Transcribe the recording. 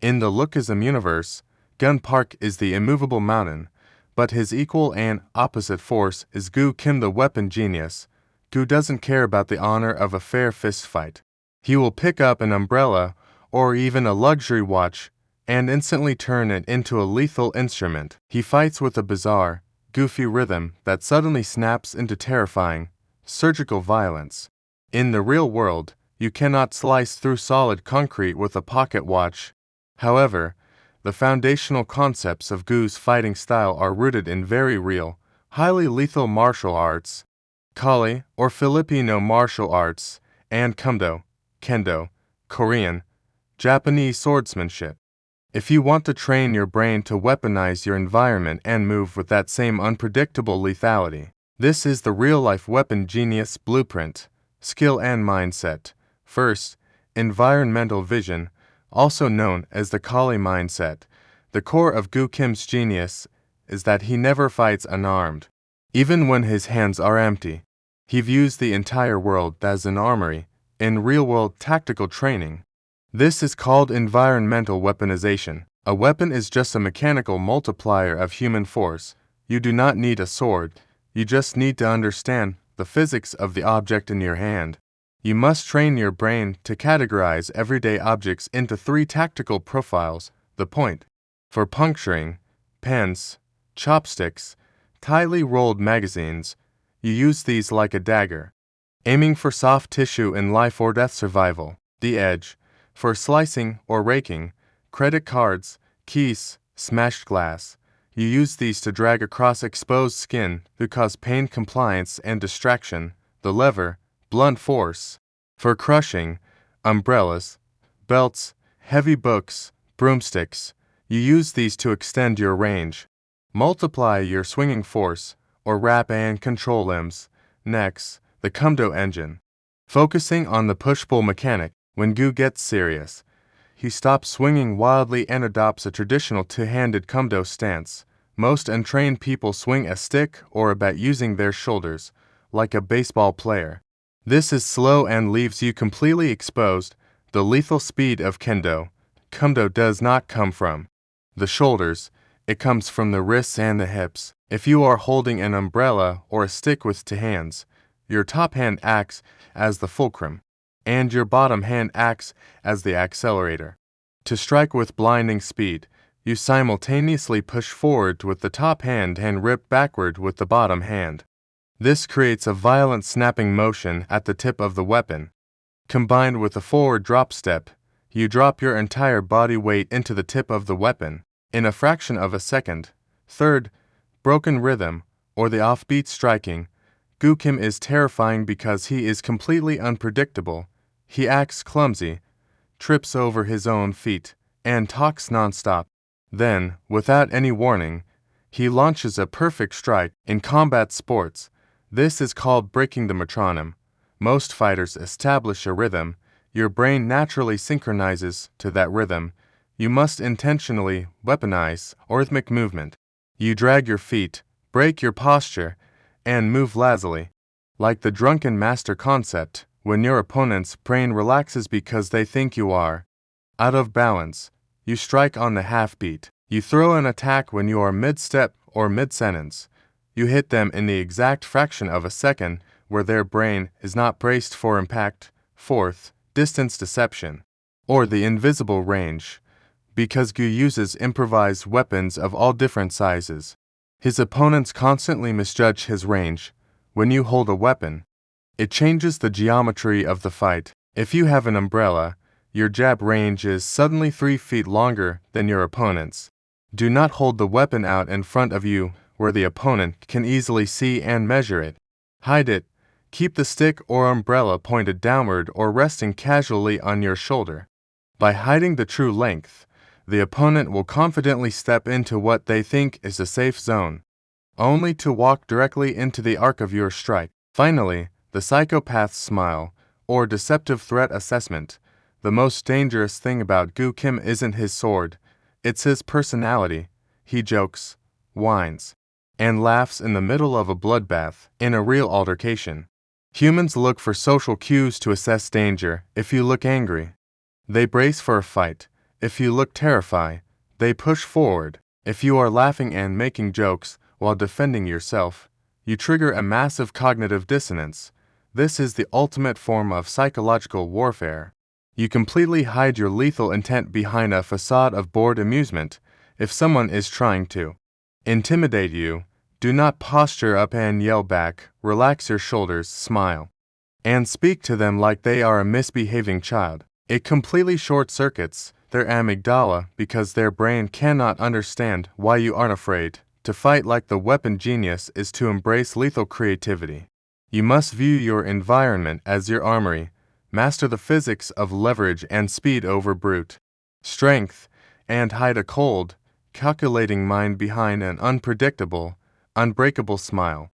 In the Lookism universe, Gun Park is the immovable mountain, but his equal and opposite force is Gu Kim, the weapon genius. Gu doesn't care about the honor of a fair fist fight. He will pick up an umbrella or even a luxury watch and instantly turn it into a lethal instrument. He fights with a bizarre, goofy rhythm that suddenly snaps into terrifying, surgical violence. In the real world, you cannot slice through solid concrete with a pocket watch. However, the foundational concepts of Gu's fighting style are rooted in very real, highly lethal martial arts, Kali or Filipino martial arts, and Kumdo, Kendo, Korean, Japanese swordsmanship. If you want to train your brain to weaponize your environment and move with that same unpredictable lethality, this is the real-life weapon genius blueprint, skill and mindset. First, environmental vision, also known as the Kali mindset. The core of Gu Kim's genius is that he never fights unarmed. Even when his hands are empty, he views the entire world as an armory in real-world tactical training. This is called environmental weaponization. A weapon is just a mechanical multiplier of human force. You do not need a sword. You just need to understand the physics of the object in your hand. You must train your brain to categorize everyday objects into 3 tactical profiles: the point, for puncturing, pens, chopsticks, tightly rolled magazines. You use these like a dagger, aiming for soft tissue in life or death survival. The edge, for slicing or raking, credit cards, keys, smashed glass. You use these to drag across exposed skin to cause pain, compliance, and distraction. The lever, blunt force, for crushing, umbrellas, belts, heavy books, broomsticks. You use these to extend your range, multiply your swinging force, or wrap and control limbs. Next, the Kumdo engine, focusing on the push-pull mechanic. When Gu gets serious, he stops swinging wildly and adopts a traditional two-handed Kumdo stance. Most untrained people swing a stick or a bat using their shoulders, like a baseball player. This is slow and leaves you completely exposed. The lethal speed of Kendo, Kumdo, does not come from the shoulders, it comes from the wrists and the hips. If you are holding an umbrella or a stick with 2 hands, your top hand acts as the fulcrum, and your bottom hand acts as the accelerator. To strike with blinding speed, you simultaneously push forward with the top hand and rip backward with the bottom hand. This creates a violent snapping motion at the tip of the weapon. Combined with a forward drop step, you drop your entire body weight into the tip of the weapon in a fraction of a second. Third, broken rhythm, or the offbeat striking. Gu Kim is terrifying because he is completely unpredictable. He acts clumsy, trips over his own feet, and talks nonstop. Then, without any warning, he launches a perfect strike. In combat sports, this is called breaking the metronome. Most fighters establish a rhythm. Your brain naturally synchronizes to that rhythm. You must intentionally weaponize rhythmic movement. You drag your feet, break your posture, and move lazily. Like the drunken master concept, when your opponent's brain relaxes because they think you are out of balance, you strike on the half beat. You throw an attack when you are mid-step or mid-sentence. You hit them in the exact fraction of a second where their brain is not braced for impact. Fourth, distance deception, or the invisible range, because Gu uses improvised weapons of all different sizes. His opponents constantly misjudge his range. When you hold a weapon, it changes the geometry of the fight. If you have an umbrella, your jab range is suddenly 3 feet longer than your opponent's. Do not hold the weapon out in front of you where the opponent can easily see and measure it. Hide it. Keep the stick or umbrella pointed downward or resting casually on your shoulder. By hiding the true length, the opponent will confidently step into what they think is a safe zone, only to walk directly into the arc of your strike. Finally, the psychopath's smile, or deceptive threat assessment. The most dangerous thing about Gu Kim isn't his sword, it's his personality. He jokes, whines, and laughs in the middle of a bloodbath. In a real altercation, humans look for social cues to assess danger. If you look angry, they brace for a fight. If you look terrified, they push forward. If you are laughing and making jokes while defending yourself, you trigger a massive cognitive dissonance. This is the ultimate form of psychological warfare. You completely hide your lethal intent behind a facade of bored amusement. If someone is trying to intimidate you, do not posture up and yell back. Relax your shoulders, smile, and speak to them like they are a misbehaving child. It completely short-circuits their amygdala because their brain cannot understand why you aren't afraid. To fight like the weapon genius is to embrace lethal creativity. You must view your environment as your armory. Master the physics of leverage and speed over brute strength, and hide a cold, calculating mind behind an unpredictable, unbreakable smile.